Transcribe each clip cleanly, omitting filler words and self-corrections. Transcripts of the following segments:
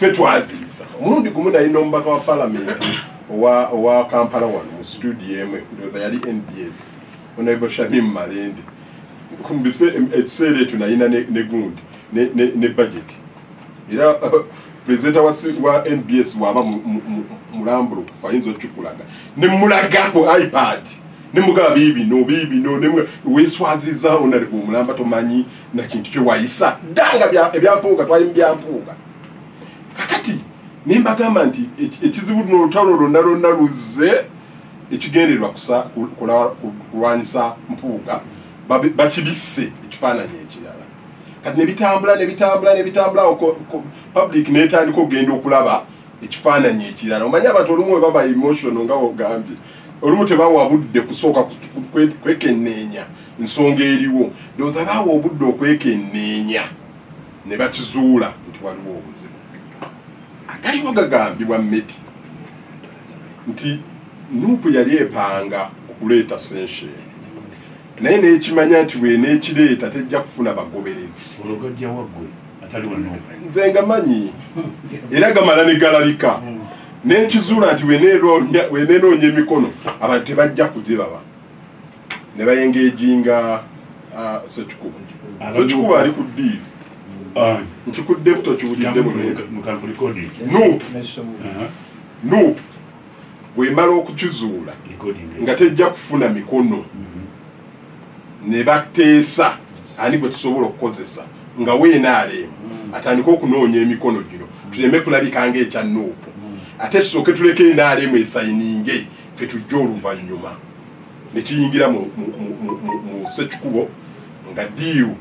ffe twaziisa omulundi gumu nalina omubaka wa palamenti owa Kampala wano mu studio emwe ndowooza yali NBS Honorable Shamim Malende kumbise ekiseera ekyo nalina ne gundi ne budget era presenter wa NBS waba mulambulo kufa ayinza okukulaga ne mulaga ku iPad ne mugaba bibino weeswaziza Honorable Mulamba tomanyi na kintu kyo wayisa danga ebyampuuga twali byampuuga kakati nimbagamba nti ekizibu n'olutalo lwonna luzze ekigendererwa kulwanyisa mpuuga bakibisse ekifaananyi ekirala kati nebitambula public netandika okugenda okulaba ekifaananyi ekirala omanyi abantu olumu we baba emotional nga wogambye olumu tebawa budde kusooka kwekenneenya nsonga eriwo ndowooza bawa obudde okwekenneenya ne bakizuula nti waliwo obuzibu agaliwo gagambibwa Medi nti Nuupu yali epanga okuleeta sensheni naye n'ekimanya nti weeneekireeta tejja kufuna bagoberezi nze ngamanyi era gamala ne galabika n'ekizuula nti weeneenoonya emikono abantu tebajja kugibaba ne bayengejinga Sekikubo ali ku ddiiri nkikudde buto kiwulidde Nuupu bwemala okukizuula nga tejja kufuna mikono ne bateesa ani gwe tusobola okukozesa nga weenaalemu atandika okunoonya emikono gino tuleme kulabika ng'ekya Nuupu ate tusooke tuleke enaalemu esayininge ffe tujja oluvannyuma ne kiyingira mu Sekikubo nga diiru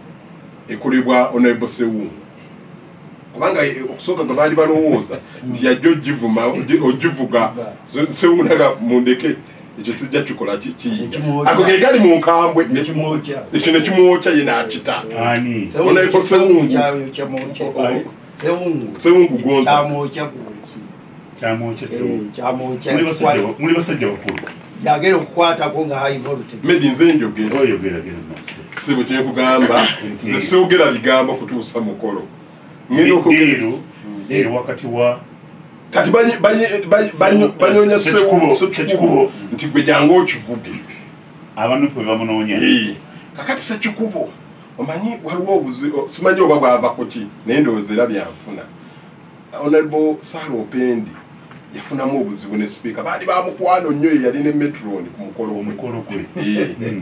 ekolebwa Honorable Sewungu kubanga okusooka nga baali balowooza nti yajja ogivuga Sewungu naga mundeke ekyo sijja kikola kiyinga ako ge gali mu nkambwe ekyo ne kimwokya ye n'akita Honorable Sewungu gonza muli basajja bakulu yagera okukwatako nga high voltage Medi nze njogera sibu kyekugamba nze siwogera bigambo kutuusa mukolo ero wakati wa kati banyonya Sekikubo nti gwe jangu okivuge abanupu bamunoonya kakati Sekikubo omanyi waliwo obuzibu simanyi oba bwava ku ki naye ndowooza era byanfuna Honorable Sarah Opendi yafunamu obuzibu ne speaker baali bamukwano nnyo yali ne Metron ku mukolo gwe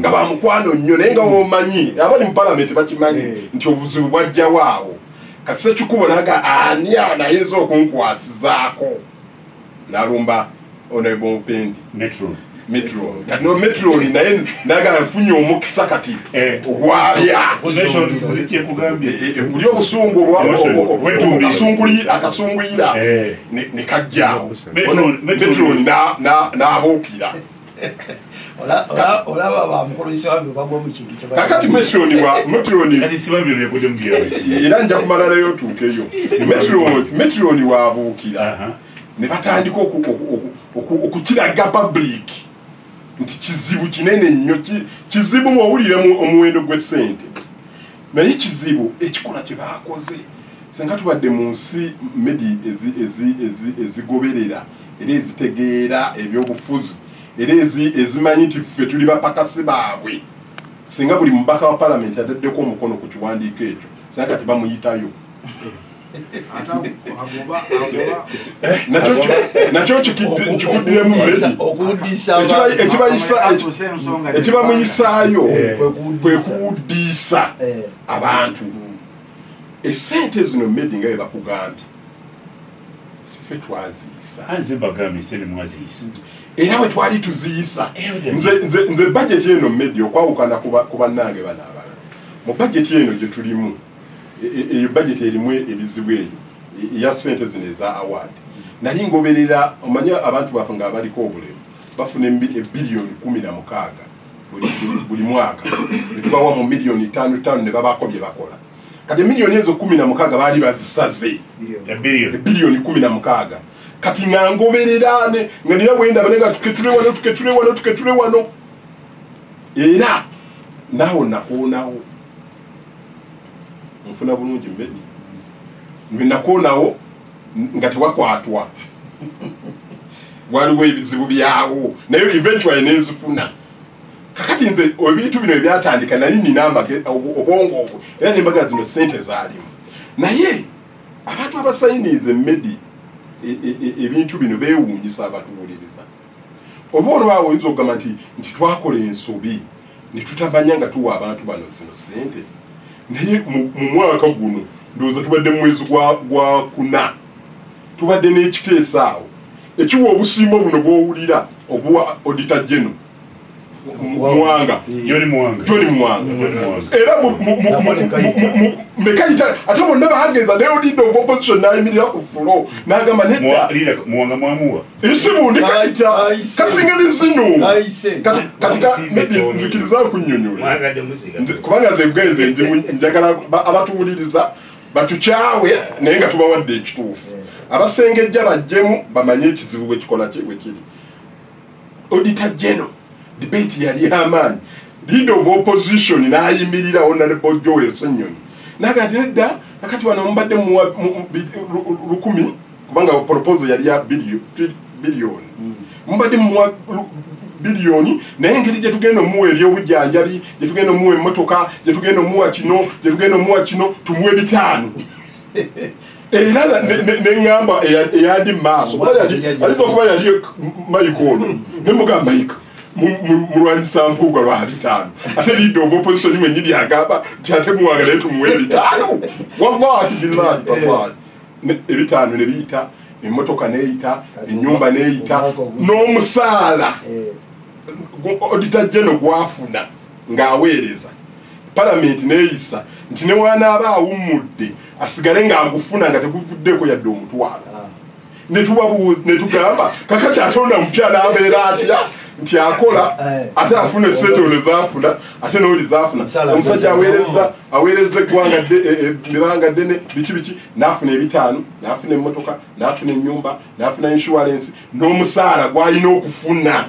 nga bamukwano nnyo naye nga womanyi abali mu parliament bakimanyi nti obuzibu bwajja waawo kati Sekikubo naga ani anayinza okunkwasizaako n'alumba Honorable Opendi Metron kati no Metron naye naga afunye omukisa kati ogwabya buli obusungu akasunguyira ne kajjaawo Metron n'abuukira olaba bamukolesa wange bagwa mu kintu kakati Metron era nja kumalalayo otuukeyo Metron waabuukira ne batandika okukiraga public nti kizibu kinene nnyo kizibu mwowuliremu omuwendo gw'essente naye kizibu ekikola kye baakoze senga tubadde mu nsi Medi ezigoberera era ezitegeera ebyobufuzi era ezimanyi nti ffe tuli bapakasi baabwe singa buli mubaka wa palamenti ataddeko omukono ku kiwandiiko ekyo senga kati bamuyitayo nakyo nkikuddemu ekibamuyisaayo kwe kuwuddiisa abantu essente zino Medi nga bwe bakugambye ffe twaziisa era bwe twali tuziisa nze bajeti eno Medi okwawukana ku bannange bano abalala mu bajeti eno gye tulimu eyo budget erimu ebizibu eyo ya ssente zino eza award nali ngoberera omanyi abantu bafe nga abaliko obulemu bafuna ebilioni 16 buli mwaka netubawa mu milioni 5 ne babako bye bakola kati milioni ezo 16 baali bazisaze ebilioni 16 kati nga ngoberera nga nira bwenda banenga tuketule wano era nawo nakoonawo nfuna bulungi Medi nwenakonawo nga tewakwatwa waliwo ebizibu byawo naye eventually nenzifuna kakati nze ebintu bino ebyatandika nali nina obwongo obwo era nembaga zino sente zaalimu naye abantu abasayinize medi ebintu bino beewuunyisa abatuwuliriza oba olwawo oyinza okugamba nti twakola ensobi ne tutamanya nga tuwa abantu bano zino sente naye mu mwaka guno ndowooza tubadde mu mwezi gwa kuna tubadde n'ekiteeso awo ekiwa obusimba buno bw'owulira obuwa Auditor General Muwanga John Muwanga era mekayita ate bonna baageza ne Leader of Opposition n'ayimirira ku fulo n'agamba nedda Muwanga mwamuwa esimu nekayita kasingani zino kati nzikiriza kunnyonnyola kubanga nze bwenze njagala abatuwuliriza batukyawe naye nga tubawadde ekituufu abasengejja bajjemu bamanye ekizibu bwe kikola bwe kiri Auditor General debate yali amaanyi Leader of Opposition n'ayimirira Honorable Joel Ssenyonyi n'agati nedda kakati wano mubadde mu 10 kubanga proposal yali ya billion mubadde mu billioni naye engeri gye tugenda omuwa ebyobujjanjabi gye tugenda omuwa emmotoka gye tugenda omuwa kino gye tugenda omuwa kino tumuwe 5 era neŋŋamba eyandi maaso aliza okuba yali mayikono nemugamba mayika mulwanyisa mpuuga lwa 5 ate Leader of Opposition mwenyini agamba nti ate muwanga naye tumuwe 5 wallahi billahi tallahi 5 ne biyita emmotoka neeyita ennyumba neeyita n'omusaala Auditor General gwafuna ng'aweereza Parliament neeyisa nti ne wanaaba awummudde asigale ng'agufuna nga teguvuddeko yadde omutwalo ne tugamba kakati ate onamupya n'abeera atya nti akola ate afuna essetole zaafuna ate n'oli zaafuna omusajja aweereza eggwanga mibanga ddene biki n'afuna 5 n'afuna emmotoka n'afuna ennyumba n'afuna insurance n'omusaala gw'alina okufuna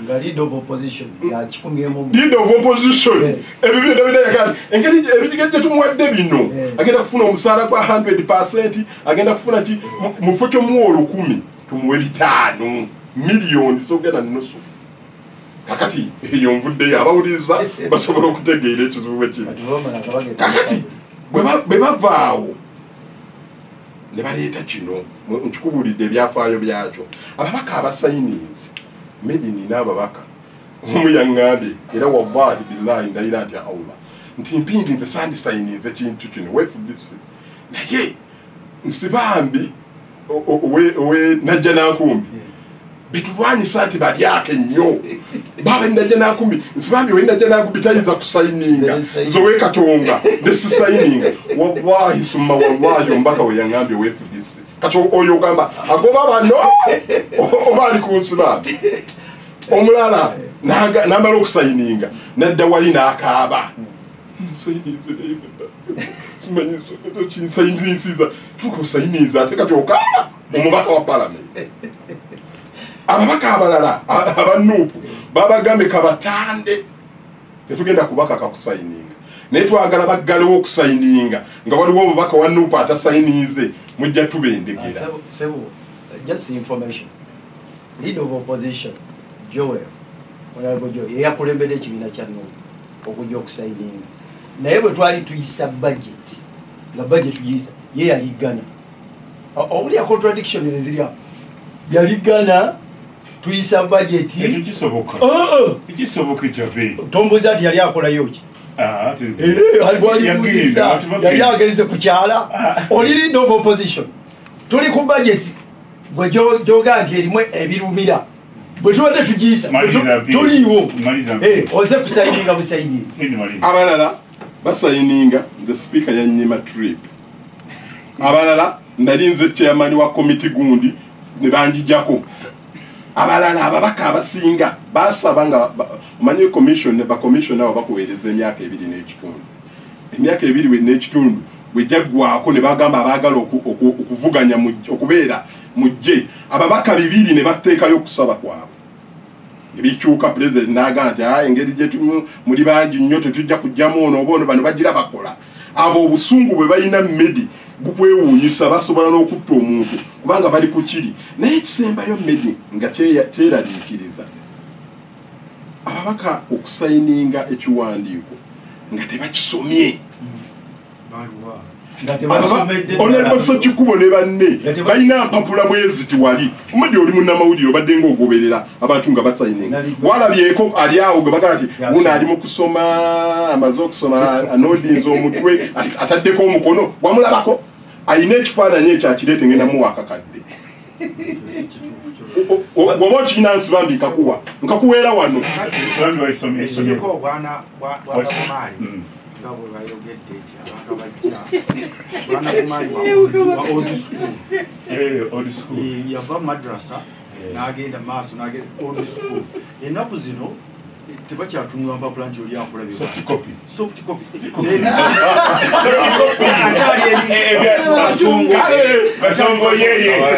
Leader of Opposition ebyo byedabidayakati engeri ebigejje tumuwadde bino agenda kufuna omusaala gwa 100%, agenda kufuna ki mufo kyomuwa 1000 tumuwe 5 miliyoni sogenda nusu kakati eyo nvuddeyo abawuliriza basobola okutegeera ekizibu bwe kiri kakati bwe bavaawo ne baleeta kino nkikubulidde ebyafaayo byakyo ababaka abasayinizi medini n'ababaka omu yaŋŋambye era wallahi billahi ndayira nti Allah nti mpindi nze sandisayinize kintu kino weefudise naye nsibambi owe najja nankumbi bitulwanyisa nti balyake nnyo baba najja nankumbi nsibambi we najja nankumbi tayinza kusayininga nzowe katonga nesisayininga wallahi summa wallahi ombaka we yaŋŋambye weefudise kati oyo ogamba agoba bano oba ali ku nsibambi omulala n'amala okusayininga nadda wali n'akaaba kinsayinisiza tukusayiniza ate kati okaaba omubaka wa Parliament ababaka abalala abanuupu babagambe kabatande tetugenda kubaka kakusayininga naye twagala baggalewo okusayininga nga waliwo omubaka wa nuupu atasayinize mujja tubendegera just information Leader of Opposition Joel yakulembera ekibiina kya nuupu okujja okusayininga naye bwe twali tuyisa budget nga budget tuyisa ye yali Ghana omulya contradiction eziri awo yali Ghana tuyisa budget ekisoboka ekyabe tombuza nti yali akolayo ki yali agenze kukyala oli Leader of Opposition tuli ku budget bwe gyoga nti erimu ebirumira bwe tubadde tugiyisa tuliiwo oze kusayininga busayinizi abalala basayininga nze speaker yanyima trip abalala nali nze chairman wa committee gundi ne banjijako abalala ababaka abasinga basaba nga omanyi commission ne commission abo bakuweereza emyaka 2 n'ekitundu emyaka 2 n'ekitundu bwe jaggwako ne bagamba abaagala okuvuganya okubeera mujje ababaka 2 ne bateekayo okusaba kwabwe bikyuka president n'agamba engeri gye muli bangi nnyo tetujja kujjamu ono oba ono bano bagira bakola abo obusungu bwe balina medi bukwewuunyisa basobola n'okutta omuntu kubanga bali ku kiri naye ekisembayo Medi nga kyeraliikiriza ababaka okusayininga ekiwandiiko nga tebakisomye Honorable Ssekikubo ne banne balina mpapula bweziti wali Medi oli munnamawulire obadde ng'ogoberera abantu nga basayininga walabyeko ali awo gwe bagaa ati uno ali mu kusoma amaze okusoma anodinza omutwe ataddeko omukono wamulabako ayina ekifaananyi ekyakireete ngenda muwa akakadde bw'oba okirina Nsibambi nkakuweera wano yava madrasa n'agenda maaso n'agenda old school ennaku zino tebakyatunula mpapula nti oli akulabye soft copy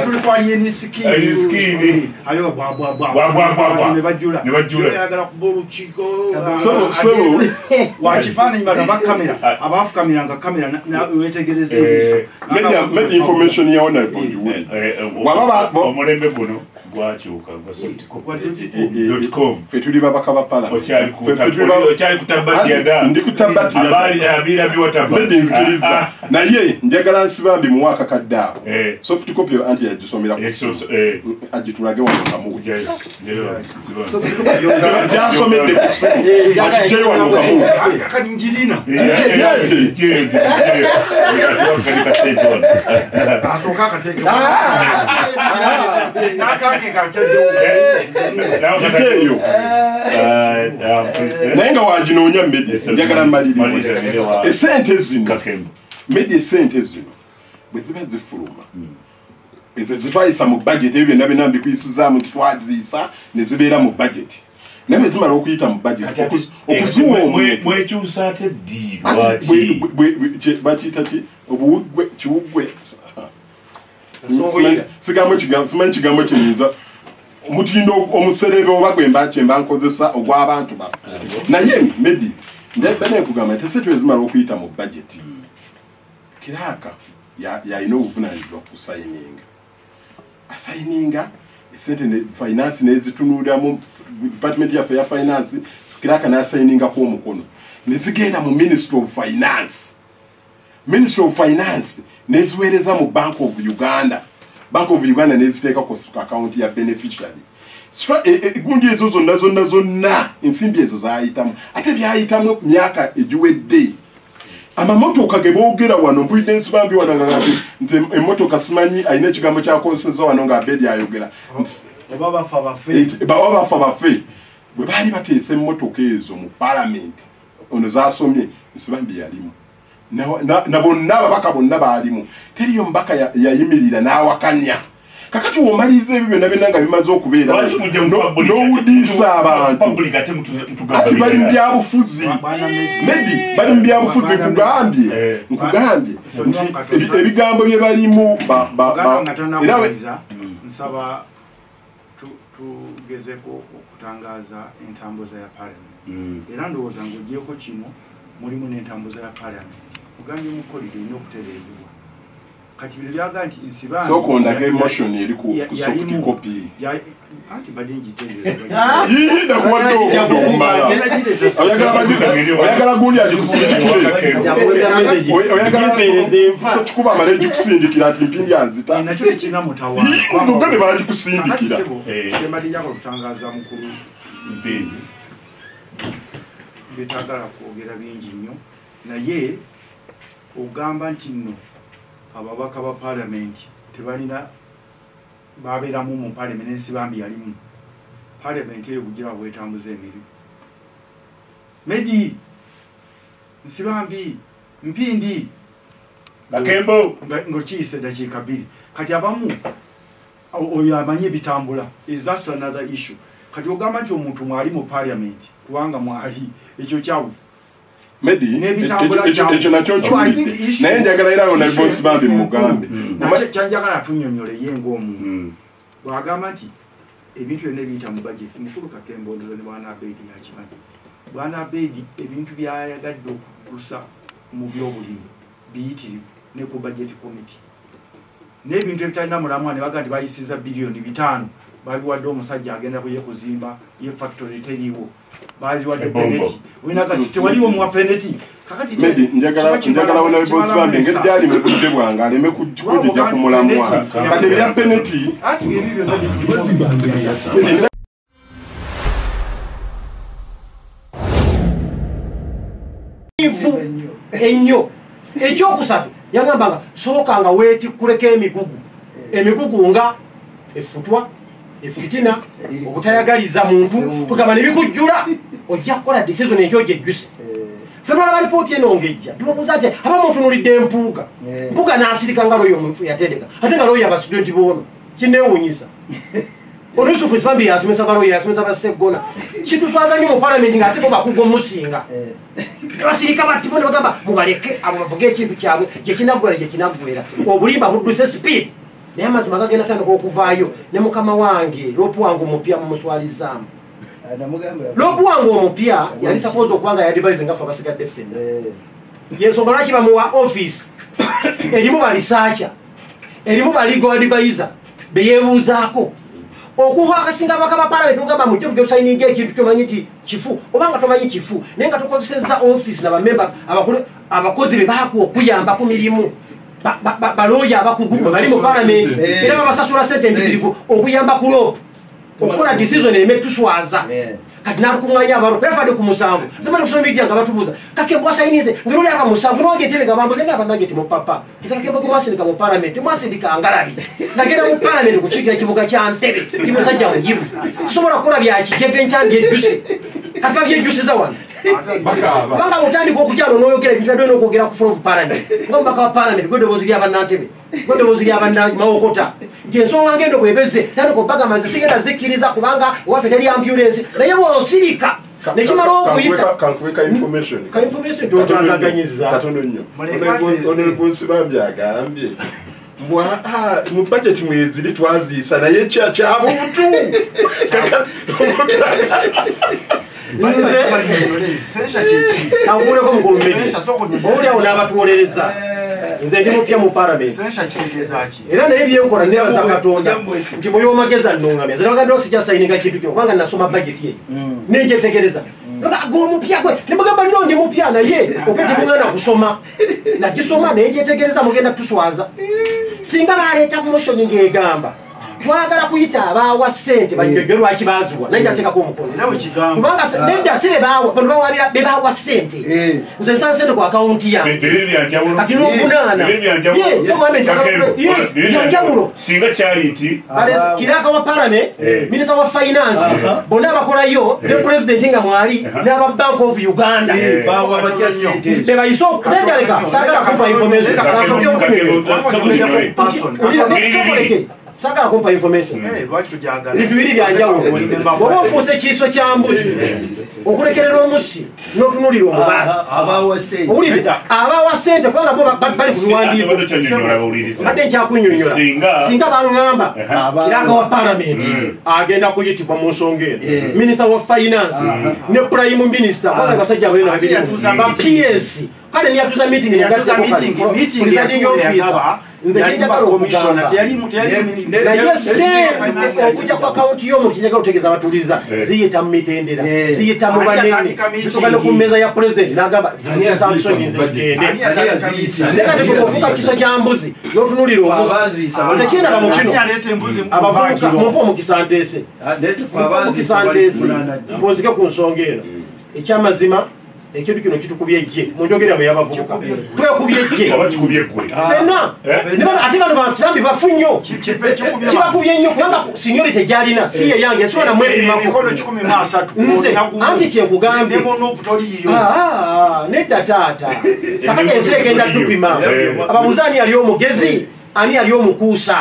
tulitwaliye ni sikini ayo ne bajjula yagala kuba olukiiko wakifaananyi bano bakamera abaafukamiranga kamera wetegereza Medi information ya Honorable omulembe guno gwakyuka gwa softcopy.com fe tuli babaka ba parliament okyali kutabatya ndi kutabatya abira biwataba Medi nzikiriza naye njagala Nsibambi mu mwaka kaddaako soft copy anti yagisomera agitulage wano kamu jasomedde agitulage wano kamu kaninjirina asoka akateke naye nga waginoonya Medi njagala mmalirize esente zino Medi esente zino bwe ziba zifuluma ezo zitwayisa mu budget ebyo byonna byonna mbikuyisizaamu titwaziisa ne zibeera mu budget naye zimala okuyita mu budget okuziwa omuntu mwekyusa ate ddi lwaki bakiyita ki obuwuggwe kiwuggwe simanyi kigambo kiyinza omutindo omuserebe oba kyemba nkozesa ogw'abantu baffe naye Medi nekugamba nti esente ezimala okuyita mu budget kiraaka yalina obuvunaanyizibwa kusayininga asayininga esente finance nezitunuuliramu department yaffe ya finance kiraaka n'asayiningako omukono nezigenda mu Ministry of Finance neziweereza mu Bank of Uganda neziteeka ku account ya beneficiary gundi ezo zonna ensimbi ezo zayitamu ate byayitamu myaka egiwedde amamotoka ge boogera wano mpulidde Nsibambi wano nti emmotoka simanyi alina ekigambo kyakonseza wano nga Abedi ayogera oba bafa baffe bwe baali bateesa emmotoka ezo mu parliament ono zasomye Nsibambi yalimu na bonna ababaka bonna baalimu teriyo mbaka yayimirira n'awakanya kakati womaliriza ebyo byonna byonna nga bimaze okubeera n'owudiisa abantu ati bali mu byabufuzi Medi bali mu byabufuzi nkugambye nti ebigambo bye balimu nsaba tugezeko okutangaza entambuza ya parliament era ndowooza ng'ogyeko kino mulimu n'entambuza ya parliament kuganja omukoliro olina okutereezebwa kati bino byaga nti Nsibambi sokondako emotion eri ku soft copy anti badde ngitereeza nakuwadde okumala oyagala gundi agikusindikire amala egikusindikira ati mpindi anzita nakyo tekirina mutawaana ogabe bagikusindikira embadde okutangaza mukulu mpindi betagala kwogera bingi nnyo naye ogamba nti nno ababaka ba parliament tebalina babeeramu mu parliament Nsibambi yalimu parliament eyo bugira bwetambuza emirimu Medi Nsibambi mpindi Bakembo ng'okiyise dakiika 2 kati abamu oyo amanyi ebitambula is that another issue kati ogamba nti omuntu mwali mu parliament kubanga mwali ekyo kyawu Medi ekyo nakyo naye njagala era Honorable Nsibambi mugambe kyanjagala atunyonyole ye ng'omuntu bwagamba nti ebintu byonna ebiyita mu budget mukulu Kakembo ndoza ne Bwana Abedi yakimanyi Bwana Abedi ebintu byayagadde okutuusa mu byobulimi biyitirivu ne ku budget committee n'ebintu ebitalina mulamwa ne baga nti bayisiza bilioni 5 babiwadde omusajja agenda kuzimba ye factory teriiwo babiwadde penalty wina kati tewaliwo muwa penalty kakati njagala wana boss bambi ngejjali mu budde bwange aleme kujja ku mulamwa kati bya penalty ati ebyo byonna ennyo ekyokusatu yagambanga sookanga weetikuleko emigugu nga effutwa effitina obutayagaliza muntu tugamba nebikujjula ojja kukola decision ekyo gyejjuse ffe twalaba alipooti eno ngejja tubabuuza ati abamu otunulidde mpuuga n'asirika nga looyo yatendeka ate nga looyo abastudenti boono kinneewuunyisa ono Yusufu Sibambi yasomesa balooyo yasomesa baseggona kituswaza nnyo mu palamenti ng'ate bo bakugu musinga basirika bati bona bagamba mubaleke abo bavuga ekintu kyabwe gyekinaggwera obulimba budduse speed naye amazima gagenda tandika okuvaayo ne mukama wange lopu wange omupya mumuswalizaamu lopu wange omupya yali suppose okubanga yadivise nga ffe abasigadde ffenna yensonga lwaki bamuwa office erimu balisaacha erimu baligo advisor beyebuuzaako okuha akasinga bakaba parliament ngamba mujje mugesayininga ekintu kyomanyi nti kifu obanga tomanyi kifu naye nga tukozesezza office n'abamemba abakozi be baako okuyamba ku mirimu balooya abakugu bali mu parliament era babasasula sente embitirivu okuyamba ku lopu okukola decision ereme tuswaza kati nalukuŋŋanya abalo pefadde ku musanvu zimali kusoma media nga batubuuza kakembo asayinize ngeri lyaka musanvu nonge entebega bambuze nga abanange ti mupapa nze kakembo gemwasindika mu parliament mwasindika ngalabi nagenda mu parliament kukiikira ekibuga kya Ntebe ndi musajja muyivu sisobola kukola byakijege nkyandi ejjuse kati babyejjusiza wano banga mutandika okukyalo n'oyogera ebintu byadde n'okwogera ku floor of parliament nga mubaka wa parliament gwedoboozi ly'abannantebe gwedoboozi ly'abannamawokota nti ensonga ngendo bwebeze tandika obagamaze sigenda zikkiriza kubanga ewaffe teri ambulance naye bw'osirika nekimala okuyita ka information totandaganyiza katono nnyo Honorable Sibambi agambye mu budget mweziri twaziisa naye kyabuntu kankuleko mukulumedi owulyawo n'abatuwolereza nze ndi mupya mu parliament era naye byenkola nebaza Katonda nti mulyomagezi annungamya nze nabaganda osijjasayininga kintu kyo kubanga nasoma budget ye nenjetegereza gomupya gwe nemugamba nno ndi mupya naye okati mugenda kusoma nagisoma naye gyetegereza mugenda tuswaza singa baleeta motion ng'egamba twagala kuyita abaawa ssente banyege lwaki baziwa naye njateekako omukono kubanga nedda si bano bawabira bebaawa ssente nze nsala ssente ku akawunti yange kati n'ovunaana byanjawulo singa kyali nti kiraka wa parliament minisita wa finance bonna abakolayo ne pulezidenti nga mwali n'aba bank of uganda bebayise nedaleka saagala kumpa information sagala kumpa information bintu biri byanjawulo oba ofuuse kiiso kya mbuzi okulekerera omusi n'otunulira omubaasi abaawa ssente kubanga bo bali ku biwandiiko badde nkyakunnyonnyola singa baŋŋamba kiraka wa parliament agenda kuyitibwa mu nsonga eno minisita wa finance ne prime minister kubanga basajja balina ps kale niyatuza meeting presiding officer nze kinjagala okugamba naye sente okujja ku akawunti y'omuntu kinjagala okutegeeza abatuuliza ziyita mu mitendera ziyita mu banene zitugana ku mmeeza ya pulezidenti n'agamba samusoni nze zigende naye kati tukufuuka kiso kya mbuzi n'otunulira omuzi nze kindaba mu kino abavubuka mumpe omukisa nteese omukisa nteese mponzike ku nsonga eno ekyamazima ekintu kino kitukubye ejje munjogera mu yabavubuka twekubye ejje fenna ate bano bantu bafu nnyo kibakubye nnyo kubanga seniority gyalina si ye yange esobola mwepimako nze anti kyenkugambye nedda taata kakati ensi egenda tupima ababuuza ani yali omugezi ani yali omukuusa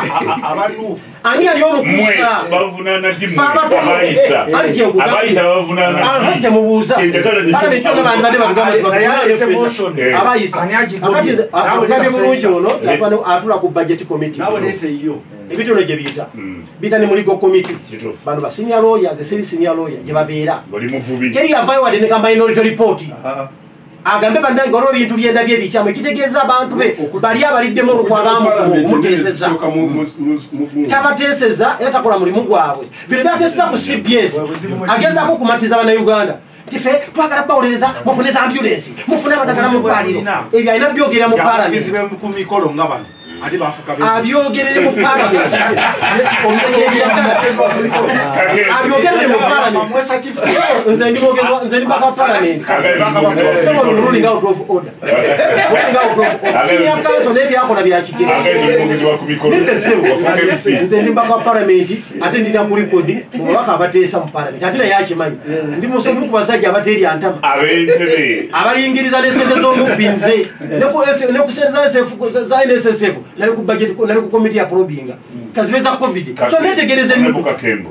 ani yali omukuusa kyemubuuza abayisaabadde batugambye bulungi ono atula ku budget committee ebitono gye biyita biyita ne muligo committee bano ba senior lawyers eseri senior lawyer gye babeera teri yavaayo wadde ne ka minority report agambe bannange olwo ebintu byenda byebikyamu ekitegeeza abantu be bali abaliddemu olukwabamuteeseza tabateeseza era takola mulimu gwabwe bino byateeseza ku CBS agezaako okumatiza bannayuganda tife twagala bawulereza mufune za ambulensi mufune abatagala mu ddwaliro ebyo alina byogerera mu palamenti abyogerere mu palamenti abyogerere mu palamenti nze ndi baka palamenti someone ruling out of order senior council n'ebyakola nze ndi baka palamenti ate ndina ku rekodi mu babaka abateesa mu palamenti ate naye akimanyi ndi musomi ku basajja abaterya ntama abalingiriza n'esente z'omubbi nze ne ku sente za NSSF nali ku budget nali ku committee ya probinga kazibeza covid so netegereze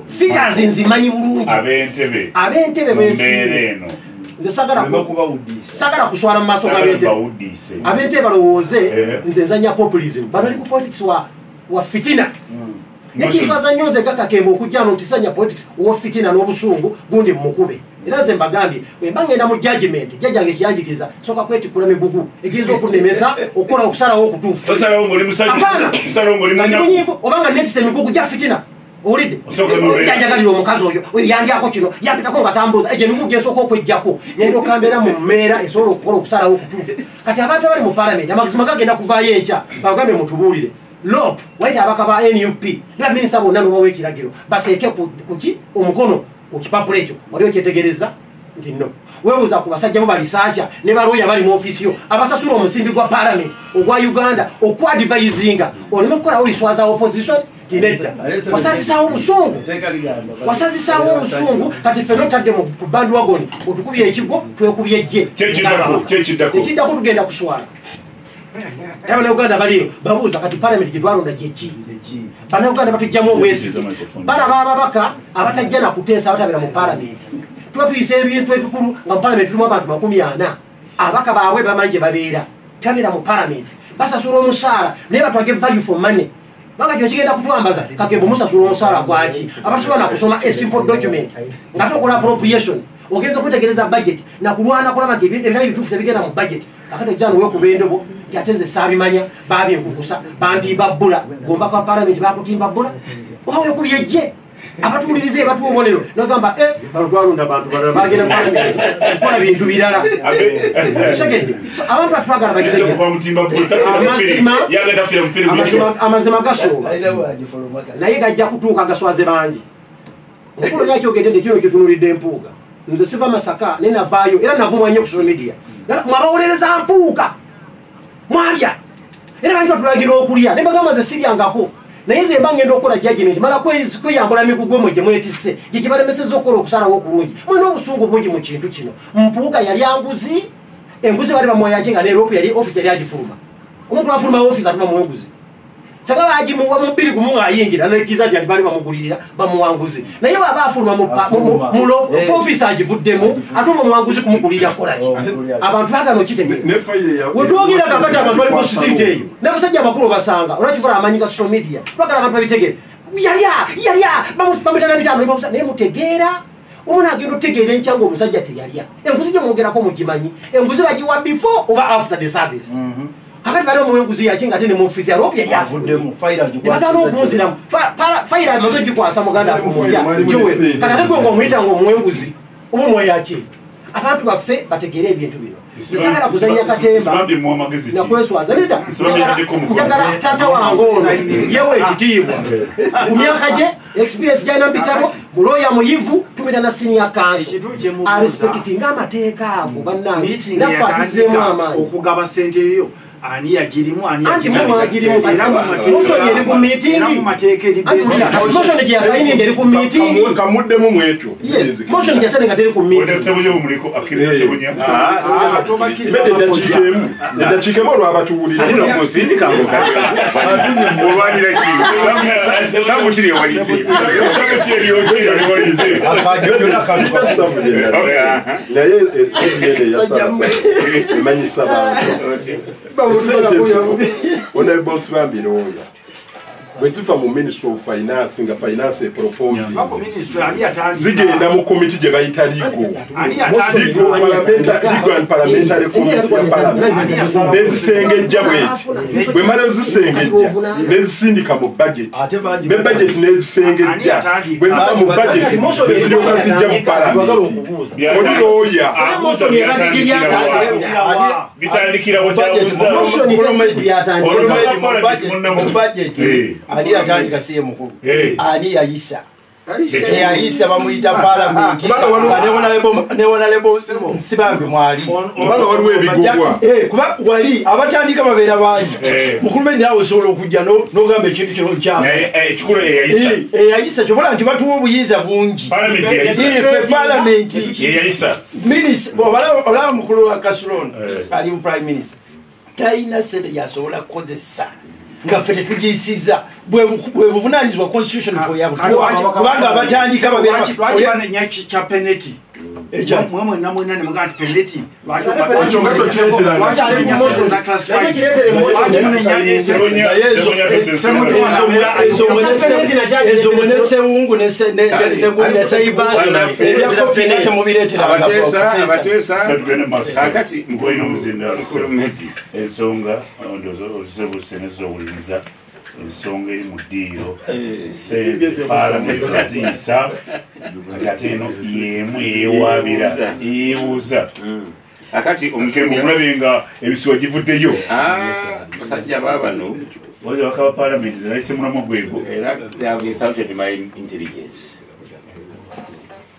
figures nzimanyi bulungi abentebe besi nze sagala kuswala mu maaso abentebe balowooze nze nzanya populism banali ku politics wa fitina nekitwaza nyoze kakakembe okujjano ntisanya politics wa fitina n'obusungu gundi mukube era nze mbagambye bwe ngenda mu judgment jjajjange kiyanjikiza soka kwetikula migugu ekinza okunemesa okukola okusalawo okutuufu obanga netisa emigugu gya fitina owulidde janjagalira omukazi oyo yandyako kino yapitako nga tambuuza egyo emigugu gyesooka okwejjako nendokambeera mu mmeera esobola okukola okusalawo okutuufu kati abantu abali mu palamenti amagezi gagenda kuvaayo enkya bagambye mutubuulire lop waita abaka ba NUP na minisita bonna n'obawo ekiragiro baseeke kuki omukono okipapula ekyo wali okyetegereza nti no webuuza ku basajja bo balisaaca ne balooya bali mu ofiisi yo abasasula omusimbi gwa palamenti ogwa Uganda okwadvisinga oleme kukola oliswaza opposition tinedda wasazisaawo obusungu kati ffe notadde mu bandwagon otukubye ekigo twekubye ejje ekiddako tugenda kuswala Uganda baliyo babuuza kati palamenti gyetwalonda gyeki bannayuganda batujjamu obwesige balaba ababaka abatajja nakuteesa abatabira mu palamenti tuba tuyisa ebintu ebikulu nga mu palamenti tulimu abantu 40 abaka baabwe bamanyi gye babeera tabeera mu palamenti basasula omusaala naye batwage value for money banga kyo kigenda kutwambaza kakembe musasula omusaala gwaki abatasobola nakusoma a simple document nga tokola appropriation ogenza okutegereza budget nakulwana kulaba nti ebintu ebituufu tebigenda mu budget akati ojjano wekuba endobo yatenze saabimanya babyenkukusa bantibabbula gomba kwa palamenti bakutimbabula oba wekubyejje abatuulirize batuwa obubonero nogamba bano twalonda abantu balala bagenda palamenti kukola bintu birala segedde abantu batwagala amazima gasooba naye gajja kutuuka gaswaze bangi omukulu yakyogedde nti kino kyetunulidde empuuga nze siva Masaka nenavaayo era navumwa nnyo ku social media mwabawulereza mpuuga mwalya era bangi batulagira okulya ne bagamba nze siryangako naye nze mba ngenda okukola judgment mala kweyambula migugu emwe gye mwetisse gye kibalemeseza okukola okusalawo okulungi mwena obusungu bungi mu kintu kino mpuuga yali anguzi enguzi bali bamwayaki nga nerope yali ofisi yali agifuluma omuntu afuluma ofisi atuma muwenguzi sanga bagimuwa mu 2 gumu ngayingira nekiza lyali bali bamugulirira bamuwanguzi naye baba afuluma mu ofisi agivuddemu atuma muwanguzi kumugulirira kolaki abantu bagano kitege wetwogira kakati abantu bali ku street eyo n'abasajja abakulu basanga olwakikola amanyi ga social media bagala abantu babitegere yalya bamutana bitano bamusa naye mutegeera omwana agenda otegeera enkyangu omusajja teyalya enguzi gye mwogerako mukimanyi enguzi bagiwa before oba after the service kakati bali omuwenguzi yakinga ate ne mu ofisi ya rope yali avuddemu nebagana okunziramu fayira amaze gikwasa muganda akumulya kati ate gwe ng'omuyita ng'omuwenguzi oba omweyaki abantu baffe bategeere ebintu bino nsagala kuzanya katemba nakweswaza nedda njagala taata wange ono yewe ekitiibwa ku myaka gye experience gyalina mpitamo muloya muyivu tumira na senior council arespektinga amateeka ago bannange naffe atuzeemu amaanyi okugaba sente eyo ani yagirimu ani yagirimu motion yeri ku meeting motion gye yasaini ngeri ku meeting kamuddemu mwetu motion gye yasaini ngateri ku meeting odesebunye muliko akirasebunye ndachikemo lwabatuwulira alino kusindika olwanira ki samu kiri walidi samu kiri walidi naye ebinene yasala emanyisa bantu onaibosi bambirooya bweziva mu ministry of finance nga finance epropose zigenda mu committee gye bayita legal and parliamentary committee ya parliament nezisengejja bweti bwemala ozisengejja nezisindika mu budget ne budget nezisengejja bweziva mu budget neziryoka zijja mu parliament olioya bitandikira bukyabuza ani atandika siye mukulu ani yayisa yayisa bamuyita palamenti newona lebo nsibambi mwali kubanga waliwo ebigugwa kuba wali abatandika babeera bangi mukulu nawe osobola okujja n'ogamba ekintu kino ekikulu eyayisa kyobola nti batuwa obuyinza bungi palamenti olaba mukulu wa kasuloni ali mu prime minister talina sente yasobola kukozesa nga ffe tetugiyisiza bwe buvunanyizibwa constitution for yabukubanga abatandika babeera kya penalty mwena ne mugati penalty ezo mwenesewungu nesaivaebyakopenate mubireeterakati mukolina omuzinda ensonga ozisebusenezoowuliriza ensonga eri mu ddiiro sente palamenti aziyisa kati eno yemu yeewabira yeewuuza akati omulabe nga ebisiwa givuddeyo basajja baabano oza bakaba palamenti zenayise mulamu gwego era insulted my intelligence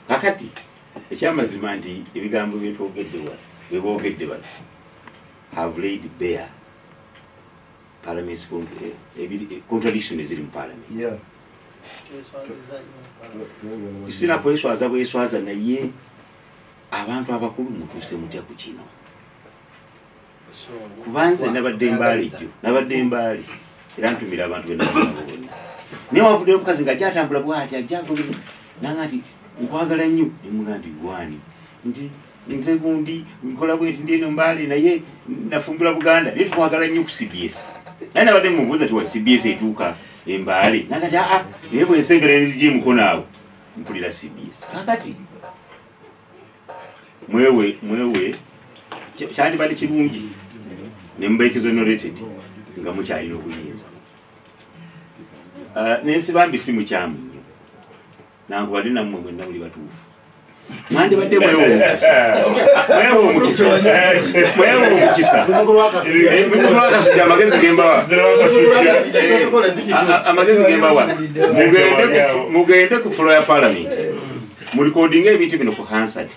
akati ekyamazima nti ebigambo byeboogedde bano have laid bare Parliament's contradiction is in Parliament. Yeah. Isina bweswaza naye abantu abakulu mutuse mutya ku kino kubanze nabadde mbaali era ntumira abantu bonna naye wavuddeyo omukazi nga gyatambula bwati ajjagobere nanga nti nkwagala nnyo nemuga nti gwani nti nze gundi nkola bweti ndi eno mbaale naye nafumbula Buganda naye tukwagala nnyo ku CBS naye nabadde mubuuza ti wa CBS etuuka embaale nagati naye bwensengera nizigye mukono awo mpulira CBS kakati mwewe kyandibadde kirungi nemubaika exonerated nga mukyalina obuyinza nensibambi si mukyamu nnyo nankubadde nammwe mwenna muli batuufu mwandibadde mwewe omukisa amagezi gembawa mugende ku floor ya parliament mulikodinga ebintu bino ku Hansard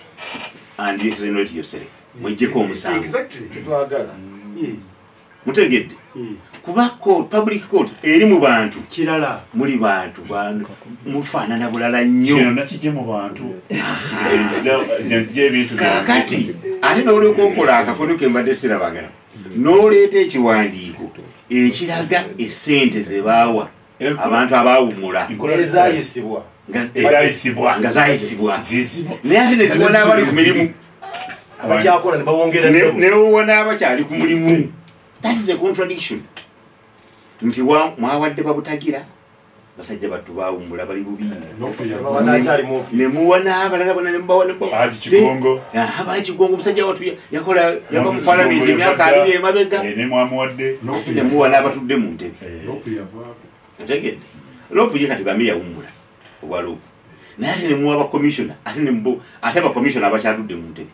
and you exonerate yourself mwejjeko omusango mutegedde kuba public court eri mu bantu kirala muli bantu mufaanana bulala nnyo nakijje mu bantu kakati ate noli okukola akakono kembadde sirabagala n'oleeta ekiwandiiko ekiraga essente ze baawa abantu abaawumula ezayisibwa nga zayisibwa naye ate nezibona abali ku mirimu newowa n'abakyali ku mulimu. That is a contradiction. Nti mwawadde babutagira basajja battu baawumula bali bubi nemuwa n'abalala bonna nemubawa Haji musajja watu yakola yava mu palamenti emyaka 2 emabega nemuwa n'abatudde mu ntebe otegedde lopu ye kati bambi yawummula obwa lopu naye ate nemuwa abakomishona ate abakomishona abakyatudde mu ntebe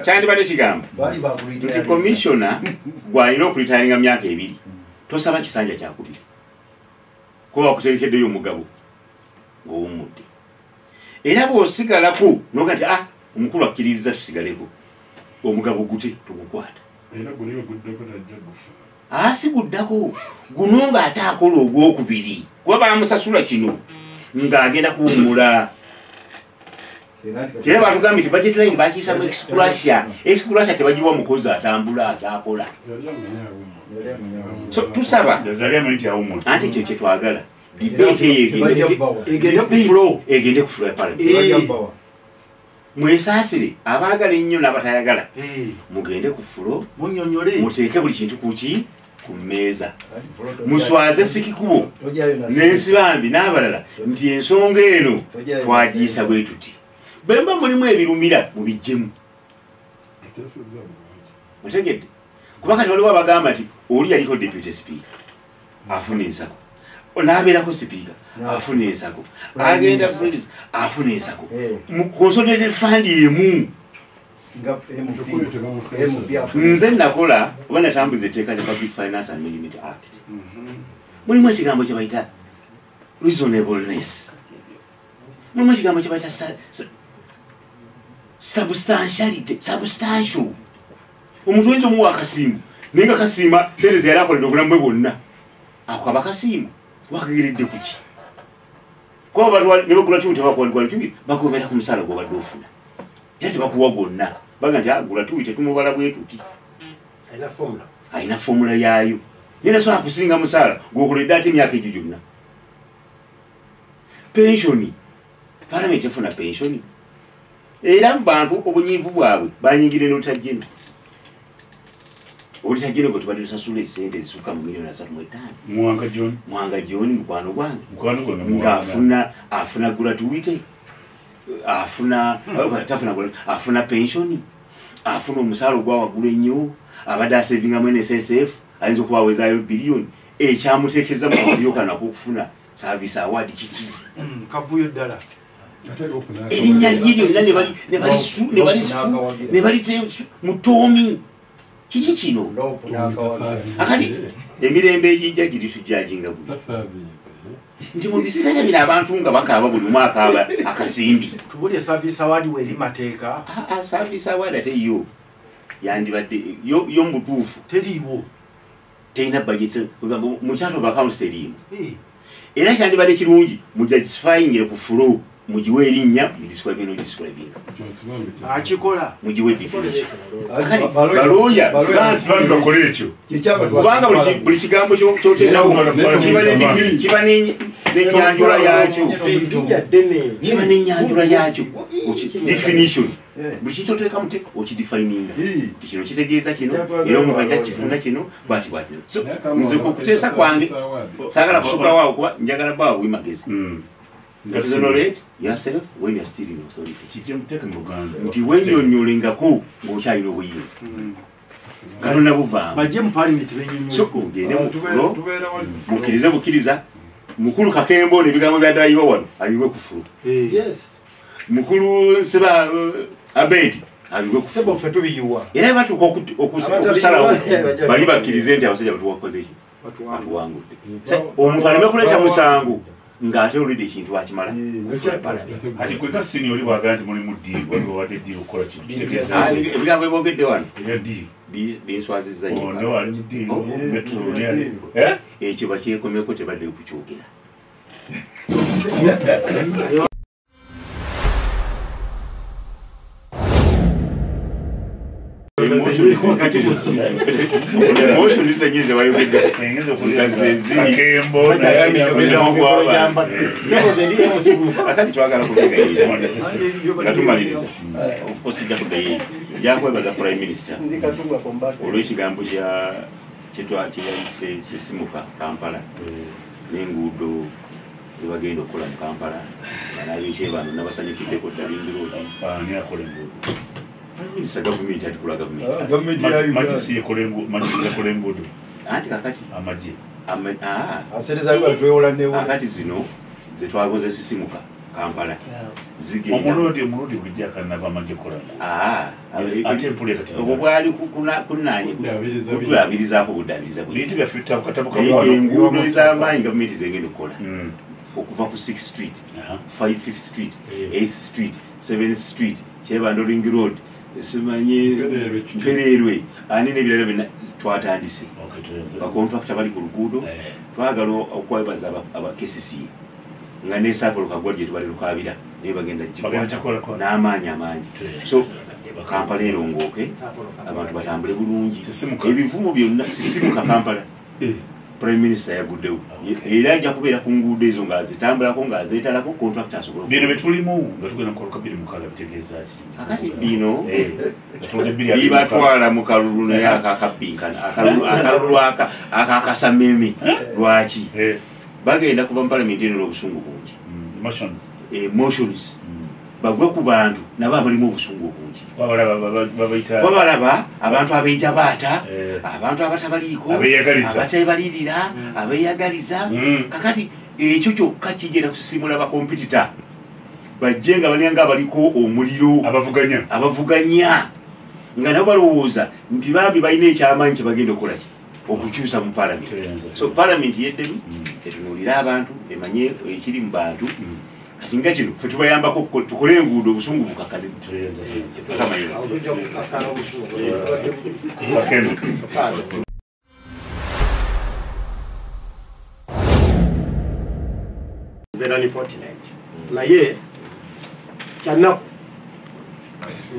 kyandibadde kigambo nti komishona gwalina okulitayalinga myaka 2 tosaba kisanja kyakubiri kuba wakuterekeddeyo omugabo ng'owummudde era bw'osigalako noga nti omukulu akkiriza tusigaleko omugabo gute tugukwata si guddako guno ng'ate akola ogwokubiri kuba bamusasula kino ng'agenda kuwummula. Kera batugambye nti budget line bakiyisamu excurasia tebagiwa mukozi atambula akyakola. So tusaba anti ekyo kyetwagala debate egende ku floor ya parliament mwesasire abaagala ennyo n'abatayagala mugende ku fulo muteeke buli kintu kuki ku mmeeza muswaze sikikubo n'ensibambi n'abalala nti ensonga eno twagiyisa bwe tuti bemba mulimu ebirumira mubijjemu otegedde kuba kati waliwo abagamba nti oli yaliko deputy speaker afuna ensako n'abeerako sipiika afuna ensako agenda afuna ensako consolidated fund emu nze nakola oba natambuza etteeka lya Public Finance and Management Act mulimu ekigambo kye bayita reasonableness mulimu ekigambo kye bayita substantial omuntu oyinza omuwa akasiimu naye nga kasiima sente ze yali akolera obulamu bwe bwonna ako aba kasiimu wakageredde kuki kuba ne bagula tuwi tebakuwa tuwi bagomera ku musaala gwobadde ofuna era tebakuwa gwonna baga nti agula tuwi tetumubala bwe tuti alina fomula yaayo naye nasobola kusinga musaala gwokoledde ate emyaka egyo gyonna pensioni palamenti efuna pensioni era mu bantu obunyiivu bwabwe banyingire n'otajjeno olitajjeno gwe tubadde tusasula esente ezisuka mu miliyoni 35 Mwanga John mukwano gwange ng'afuna gratuity afuna pensioni afuna omusaala ogwawaggulu ennyo abadde asevingamu NSSF ayinza okubawezaayo biliyoni ekyamuteekeza mu kabyokana k'okufuna service award kiki kavuyo ddala erinnya lye lyonna ne bali mutoomi kiki kino akati emirembe egijja giri tujjajinga buli nti mu biseera bino abantu nga bakaaba buli mwaka aba akasimbi tubulye service award weri mateeka service award ate yo yandibadde yo mu butuufu teriiwo terina budget mu chart of accounts teriimu era kyandibadde kirungi mujagifyingire ku fulo mujiwe erinnya mudiscribing akikola mujiwe definition baloya sibantu bakole ekyo kubanga buli kigambo kyoteekawo kiba n'ennyanjula yaakyo kiba n'ennyanjula yaakyo definition buli kintu oteeka mute okidefininga ti kino kitegeeza kino era omuntu ajja kifuna kino bwati bwati nze okuteesa kwange saagala kusukawaawo kuba njagala baawo bwimagezi exonerate yourself when you're still in authority. Nti wenyonyolengako ng'okyalina obuyinza. Kalona buvaamu. Bajje mu parliament benyonyola. So ogende mukkirize bukkiriza. Mukulu Kakembo n'ebigambo bya Dayiwa wano abiwe ku fulu. Yes. Mukulu Seba Abedi abiwe ku fulu. Sebo ffe tubiyiwa. Era batuuka okusalawo bali bakkirize nti abasajja batuwakoze ki? Batuwangudde. Omuntu aleme kuleeta musango. Ngate olide ekintu akimala ati kweka sini oli bwagala nti muli mu ddiiri waliwo wadde ddiiri okukola kintu kitegeeza ebigambo ebogedde wano era ddiiri binswazizza nyo wali mu ddiiri ekyo bakyekomeko tebadde kukyogera emotion isenyize wayogedde Kakembo akati twagala kubigaira nga tumaliriza osijja kugaira jakwebaza prime minister olw'ekigambo kyeyayise sisimuka Kampala n'enguudo zebagenda okukola mu Kampala banabikye bano nabasanyukiddeko Dalingi ani akola enguudo Minister government at kula government. Majisi yakole enguudo. Anti kakati amaji. Asereza yuwa twewola newo. Kakati zino zetwagoze sisimuka Kampala. Zigenda. Omulodi bulijja kanava amaji kola. Ate mpule kati. Obwali kunanye. Kutwabirizaako budabiriza. Bintu byafita kukatabuka enguudo ez'amaanyi government zengenda okukola. Okuva ku 6th Street, 5th Street, 8th Street, 7th Street, Chebando Ring Road. Simanyi Pererwe ani n'ebirala byonna twatandise bakontrakita bali ku luguudo twagala okwebaza aba KCC nga n'esaako lukagwa gye tubali lukabira naye bagenda n'amaanyi amangi so Kampala erongooke abantu batambule bulungi ebivumo byonna sisimuka Kampala prime minister yaguddewo era ajja kubeera ku nguudo ezo ng'azitambulako ng'azeetalako contract asobola bino betulimu nga tugenda mu kalulu 26 bitegeeza ki kakati bino gatulode 2 bibatwala mu kalulu naye akakabbinkana akalulu akakasameme lwaki bagenda kuva mu palamenti eno n'obusungu bungi emotions bagwe ku bantu nabo abalimu obusungu bungi babalaba abantu abeija baata abantu abatabaliiko abatebalirira abeyagaliza kakati ekyo kyokka kigenda kusisimula bakompitita bajje nga balya nga abaliko omuliro abavuganya nga nabo balowooza nti bambi balina ekyamaanyi kye bagenda okukolaki okukyusa mu palamenti so palamenti yeddemu etunuulire abantu emanye ekiri mu bantu kati nga kino ffe tubayambako tukole enguudo obusungu bukakale naye kyanaku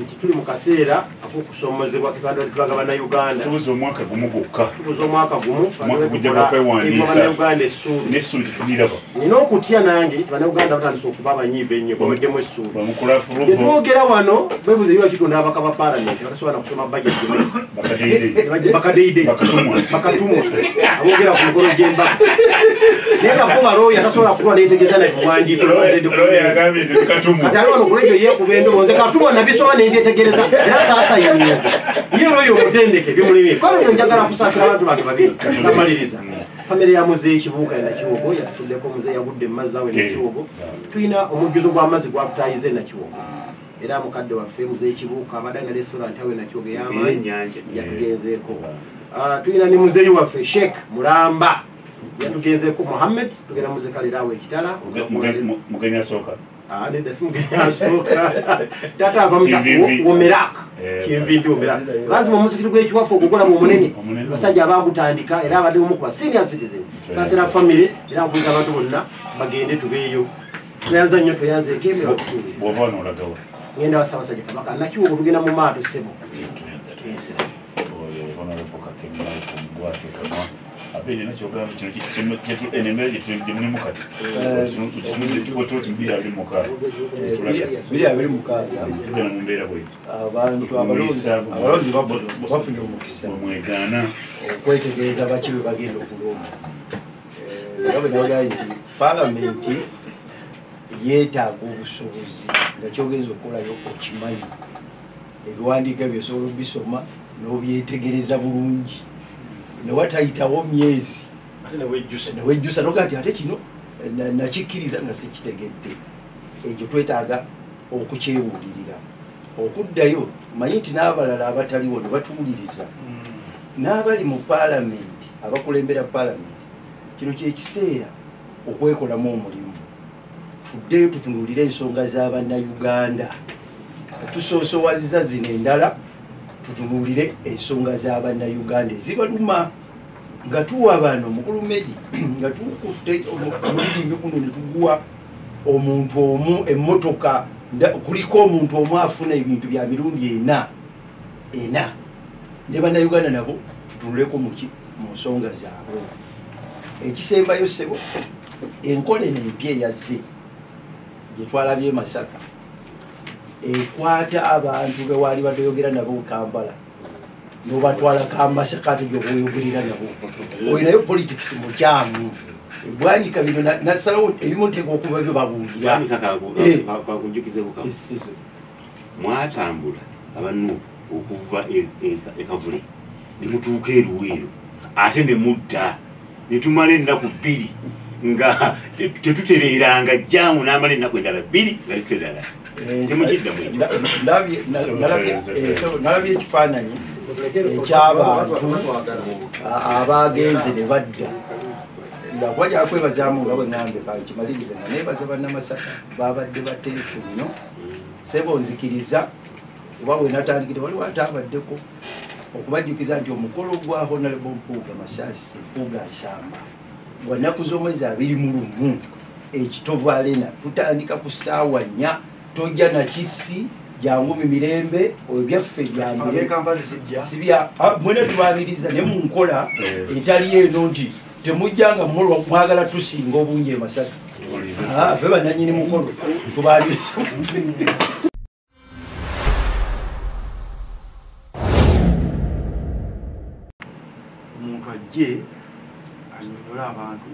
nti tuli mu kaseera ak'okusomozebwa kibanda tulaga bannayuganda tubuze omwaka gumu gwokka bannayuganda essuubi tetuliraba nina okutya nange bannayuganda batandise okuba abanyiiva ennyo baweddemu essuubi etwogera wano bebuze ebirwa kitonda abaka ba palamenti batasobola kusoma budget bakadeide bakatumwa aboogera ku mikolo gy'embaga naye nga balooya tasobola kutwa neetegeeza nabiwandiiko kati ali wano kulegyo yeekuba endowooza katumwa nabisoma nebyetegereza era saasayinyiza ye lwoyo omutendeke bimulimi kwabino njagala kusaasira abantu bange babiri namaliriza famire ya muzeeyi Kibuuka Nakiwogo yatutuddeko muzeeyi yagudde mu mazzi awe Nakiwogo tulina omujjuzo gw'amazzi gwatutayize Nakiwogo era mukadde waffe muzeeyi Kibuuka abadde na restaurant awe Nakiwogo ey'amaanyi yatugenzeeko tulina ne muzeeyi waffe Sheikh Mulamba yatugenzeeko Mohammed tugenda muzeeyi Kalirawo ekitala mugenya sooka nenda simugenya asooka tata ava womerak kinvimbi womerak lazima omuzikiri gw'ekiwafu ogukola mu munene basajja abagutandika era abadde omu kuba senior citizen saasira famire era nkuliza abantu bonna bagende tubeeyo tuyanza nnyo tuyanzeeko emera okutuuliza ngenda wasabasajja Kabaka Nakiwogo tugenda mu maato sebo tuyesera abene nakyo gamba kino enemmere gyetulimu kati mbiri abiri mukaaga tugenda mu mbeera bweti abantu abalonzi bafunye omukisa omwegaana okwetegereza baki bwe bagenda okulonda era bwe nagaa nti palamenti yeetaaga obusobozi nga kyogeza okukolayo okimanyi ebiwandiiko ebyo osobola obisoma n'obyetegereza bulungi newatayitawo myezi newejjusa noga nti ate kino nakikkiriza nga sikitegedde ekyo twetaaga okukyewulirira okuddayo manyi nti n'abalala abataliwo ne batuwuliriza n'abali mu palamenti abakulembera palamenti kino kyekiseera okwekolamu omulimu tuddeyo tutunuulire ensonga z'abannayuganda tusoosowaziza zino endala tutunuulire ensonga z'abannayuganda ezibaluma nga tuwa bano mukulu Medi nga tukutte omulirimbi guno ne tuguwa omuntu omu emmotoka kuliko omuntu omu afuna ebintu bya mirundi ena ne bannayuganda nabo tutunuleko mu nsonga zaabwe ekisembayo ssebo enkola eno empya eyazze gye twalabye Masaka ekwata abantu bewaali batayogera nabo Kampala nobatwala Masaka ate gyoboyogerera nabo olinayo politics mukyamu bwanyika bino nasalawo ebimu nteeka okuba byo babuulira mwatambula abanu okuva ekavule nemutuuka eruweero ate nemudda netumala ennaku 2 nga tetutereeranga jjamu n'amala ennaku endala 2 nga lituterala nalabye ekifaananyi ekyabantu abagenze ne badda ndakwajala kwebazaamu nga bwenambe kankimalirize nga nebaza bannamasaka babadde bateefu nnyo sebo nzikiriza oba wenatandikire waliwo ate abaddeko okubajjukiza nti omukolo gwa Honorable Mpuuga Masasi Mpuuga Nsamba gwa nnaku z'omwezi 21 ekitovu arena tutandika ku ssaawa 4 tojja na kisi jangu mirembe obyaffe jambire mwene tubaniriza ne mu nkola etali eno nti temujjanga mwagala tusinga obungi emasaka fe bananyini mukolo tubalisa omuntu ajje anyonyola abantu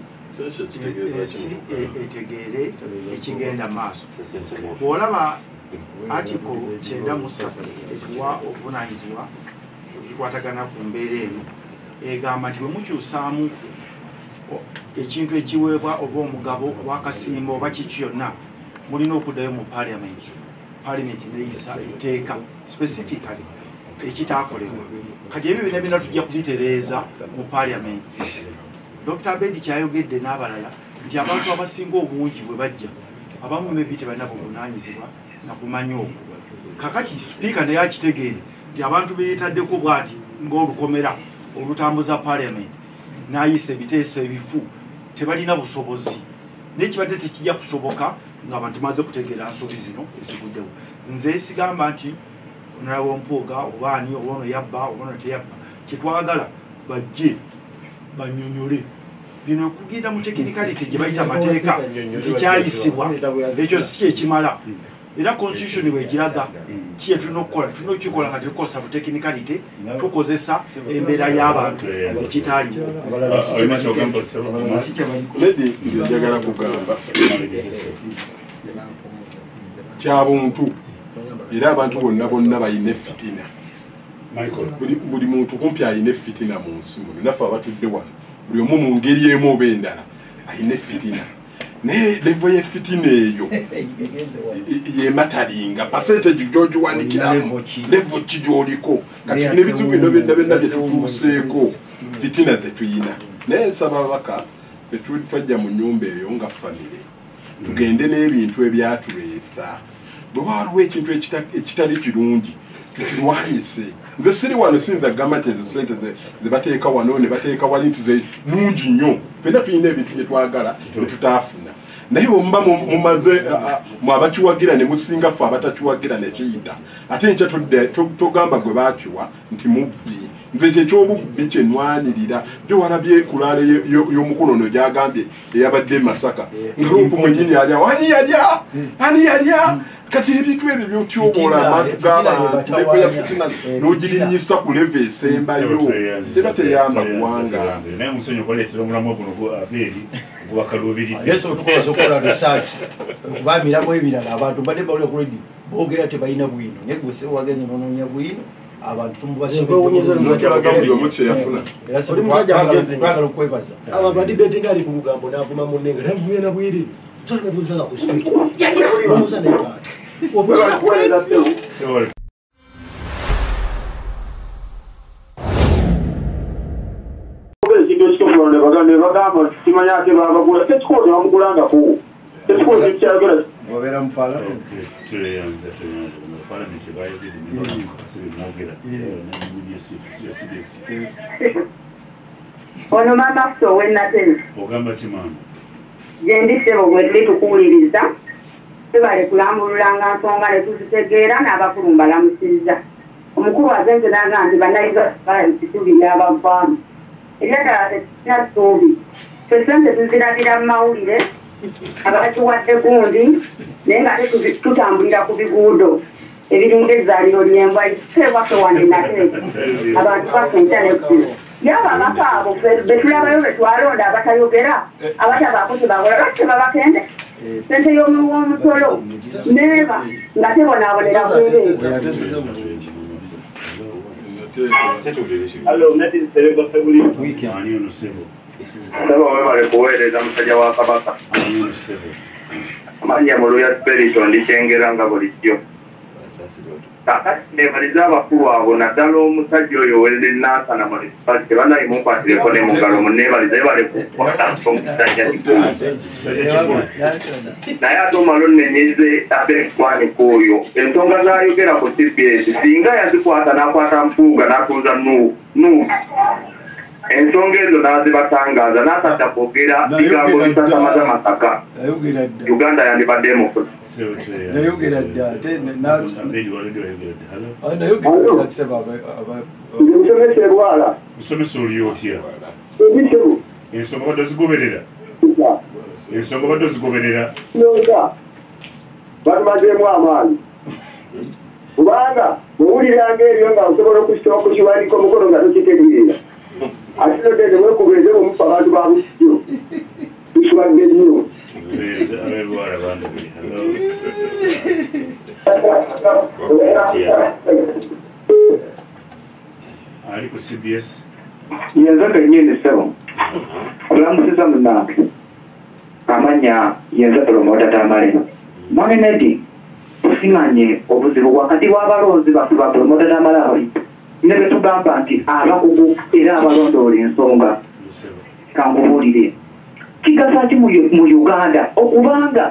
etegeere ekigenda maaso bwolaba atiko 93 etuwa obuvunanyizibwa ekikwatagana ku mbeera eno egamba nti bwe mukyusaamu ekintu ekiweebwa oba omugabo wakasimba oba kiki kyonna mulina okuddayo mu paliamenti neyisa etteeka specifically ekitaakolebwa kati ebyo bina bina tujja kubitereeza mu paliamenti. Dr. Abedi kyayogedde n'abalala nti abantu abasinga obungi bwe bajja abamu mebi tebalina buvunaanyizibwa nakumanya okwo kakati sipiika naye akitegeere nti abantu beyeetaddeko bwati ng'olukomera olutambuza paliamenti n'ayisa ebiteeso ebifu tebalina busobozi n'ekibadde tekijja kusoboka ng'abantu maze kutegeera nsobi zino eziguddewo. Nze sigamba nti onawe ompuuga obaani oba ono yabba oba ono teyabba, kyetwagala bajje banyonyole bino okugenda mu tekinikalite gye bayita amateeka tekyayisibwa ekyo si kyekimala era constitution bwekiraga kiye tulina okukola tulina okukikola nga tetukozesa butekinikalite tukozesa embeera y'abantu ekitaaliwo. Ledi njagala kugamba kyabuntu era abantu bonna bayina fitina. Buli muntu kumpi ayina fitina mu nsi muno naffe abatudde wano buli omu mu ngeri emu oba endala ayina fitina naye levo y'efitina eyo yematalinga percentage gy'ogiwanikiramu levo ki gy'oliko kati n'ebizibu bino byonna byonna bye tutuuseeko fitina ze tuyina. Naye nsaba ababaka ffe twajja mu nnyumba eyo nga famire tugende n'ebintu ebyatuleesa bwe waliwo ekintu ekitali kirungi tukirwanyise. Nze siri wano siyinza kugamba nti ezo sente ze bateeka wano ne bateeka wali nti ze nungi nnyo ffenna tulina ebintu bye twagala bye tutaafuna naye omuba mumaze abakiwagira ne musinga ffe abatakiwagira ne kiyita ate nkya togamba gwe baakiwa nti mubbi. Nze kyekyobubbi kye nwanirira byo walabye kulaala y'omukonono gyagambye eyabadde Masaka ngalupu mwenyini yalya ani yalya kati ebintu ebyo byotyobola abantu g'abantu levo ya fitina n'ogirinyisa ku levo esembayo teba teyamba kuwanga. Naye musonyi okuleetera omulamu guno Abedi gubakaluubiridde. Yesu tukoze okukola research okubaamiramu ebirala abantu badde bawulira ku radio boogera tebalina bwino naye gwe sebo wagenze n'onoonya bwino abantu tumubasobagala okwebaza abantu adibetinga ali ku lugambo n'avuma munnenga navumye na bwiriri sonatusala ku street nomusa netaata bagamba kimanya ate babagula tekikozi bamugulangako tekikozi kikyayogera obeera mu palamenti ono mama ffe ow'ennatene ogamba kimama gyendi ssebo bwe tuli tukuwuliriza tebale kulambululanga nsonga ne tuzitegeera n'abakulu mbalamusiriza. Omukulu azenze n'agamba nti bannayuga situbi n'abavaamu ebyadala tetusina ssuubi ffe sente tuzirabira mu mawulire abakiwadde gundi naye ng'ate tutambulira ku biguudo ebiringa ezzaaliro ly'embwa sebwaffe wandi nate abantu baffe intaneti yaba abaka abo be tulabayo be twalonda abatayogera abatabaako tebakola lwaki tebabakende sente y'omusolo neeba nga tebonaabonera bwereeza. webale kuweereza musajja wa Kabaka amanya mu Royal Spirit ndikyengera nga bulijjo kakati nebaliza abakulu abo naddala omusajja oyo owedde nansana munisipalite banayimunkwatireko ne mugalo munebaliza ebale kukwatako omusajja naye ate omalo nenyeze abeekwanika oyo ensonga zayogera ku CBS singa yazikwata n'akwata mpuuga n'atuuza nuubu ensonga ezo n'azibatangaza n'asadda kwogera bigambo bisasamaza Masaka Uganda yandibadde emufuzi. nayogera dda ate Musomesa Lwala musomesa oli otya ebitebo ensonga badde zigoberera ensonga badde zigoberera batumazeemu amaanyi kubanga bwewuliranga ebyo nga osobola okukiwanika omukono nga tokitegeera ate nodende mwekubeze bwemufa abantu ba bulijjo tukiwadde nnyo ali ku CBS yenza kenyini sebo kulamusiza munange amanya yenza promota tamale mwanenedi tusimanye obuzibu wakati w'abalonzi baffe ba promota tamale abali ne betugamba nti abakugu era abalondoola ensonga kankubuulire kigasa ki mu Uganda okubanga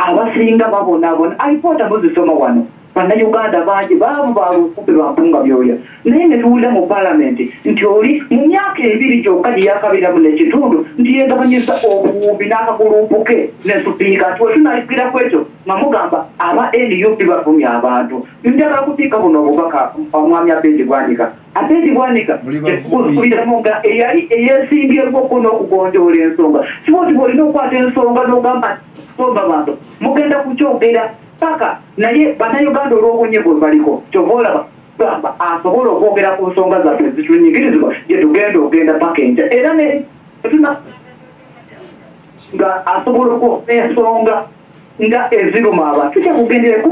abasinga babonaabona alipoota muzisoma wano bannayuganda bangi baavu baalufupe bampunga byoya naye ne tuwulira mu paalamenti nti oli mu myaka ebiri gyokka gye yakabiramu n'ekitundu nti yegabanyisa obuwumbi n'akagulumpu ke ne supiika nti wetunaligira ku ekyo nga mugamba aba NUP bavumya abantu njagala kuteeka buno obubaka omwami Abedi Bwanika Abedi Bwanika ekukuzuliramu nga eyali eyeesingyeko n'okugonjoola ensonga kiboti bwolina okukwata ensonga n'ogamba somba bantu mugenda kukyogera paka naye bannayuganda olw'obunye bwe baliko kyova olaba gamba asobola okwogera ku nsonga zaffe zitunyigirizibwa gye tugenda ogenda paka enja era ne tuna nga asobola okuwa ensonga nga eziruma abantu kyakugendereku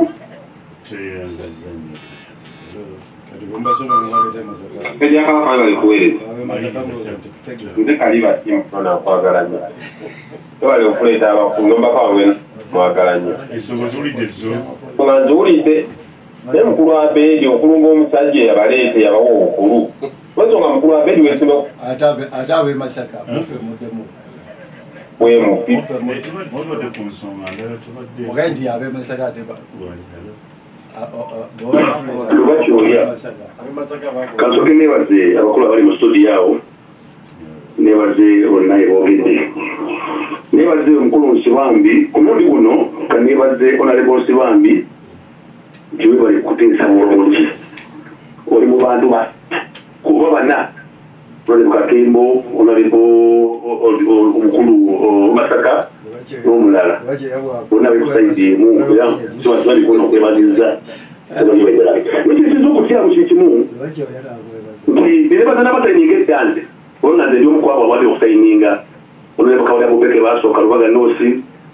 ebyakabaka balikuweereza nze kaliba kimufuna nkwagalanya tobali okuleeta abakulombako abwe mwagalanya ensonga ziwulidde zo nga nziwulidde naye mukulu Abedi okulumba omusajja eyabaleeta yabawa obukulu wensonga mukulu Abedi wesinga ate ab'e Masaka mupe muddemu bwemupi tubadde ku nsonga ndala tubadde ogaye nti ab'e Masaka ate kasoke nebaze abakulu abali mu studio awo nebaze olunaye boogedde nebaze omukulu Nsibambi ku mulundi guno kanebaze Honorable Nsibambi nti we bali kuteesa bulungi oli mu bantu kuba bana Honorable Kakembo Honorable omukulu Masaka n'omulala bonna bekusaizi emu era kibali kuno okwebaliza ekisiza okutyamu kikimu nti berebazana basayininga eddanze olonanze ndi omukwabo abadde okusayininga olwebakawulya bubeke basooka lubaga noosi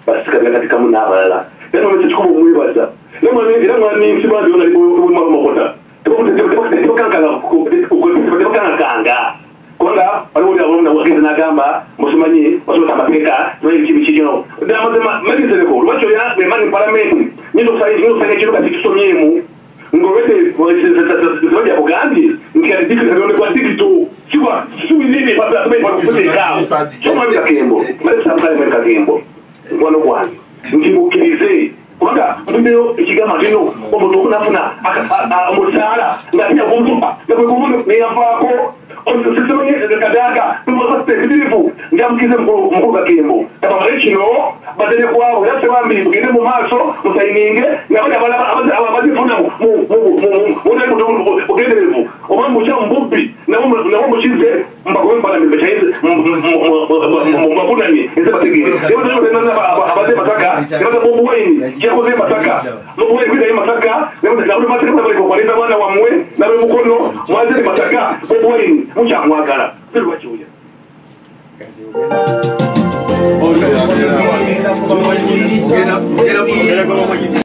basika byakatikamu n'abalala era nomese kikuba omwebaza era mwami Nsibambi onalimakota tebakangakanga konda waliwo abona wakiza nagamba musumanyi wasota amateeka tumanyi kibi kirino amazima magizereko lwakyo ya bemani palamenti nyizo kusanya ekiro kati tusomyemu ngowete zibajja kugambye nkiyadikirionekwa digito kiba subilini pakufutekaawo kyomwami Kakembo malesampalime Kakembo mwana gwange nkimukkirize kubanga mulimeyo ekigamba kino omuntu okunafuna omusaala nga tinyagumutupa nakwekumuntu neyavaako sisemanye kadaga tumasatekirivu njamukize mukulu Kakembo tabamale kino badene kwabo era Nsibambi mugende mu maaso musayininge abazifuna mugenderevu oba muca mububbi nabo mukize mbagobe mpalambe bekyayize mubabunanye eze bategere abaze Masaka ebaza bobuwaini kyakoze Masaka bobuwaini kwidaye Masaka nabulimatekebalikokwaleza abaana wammwe nabe mukono mwazere Masaka bobuwaini mukyamwagala lwakiwuya Ogera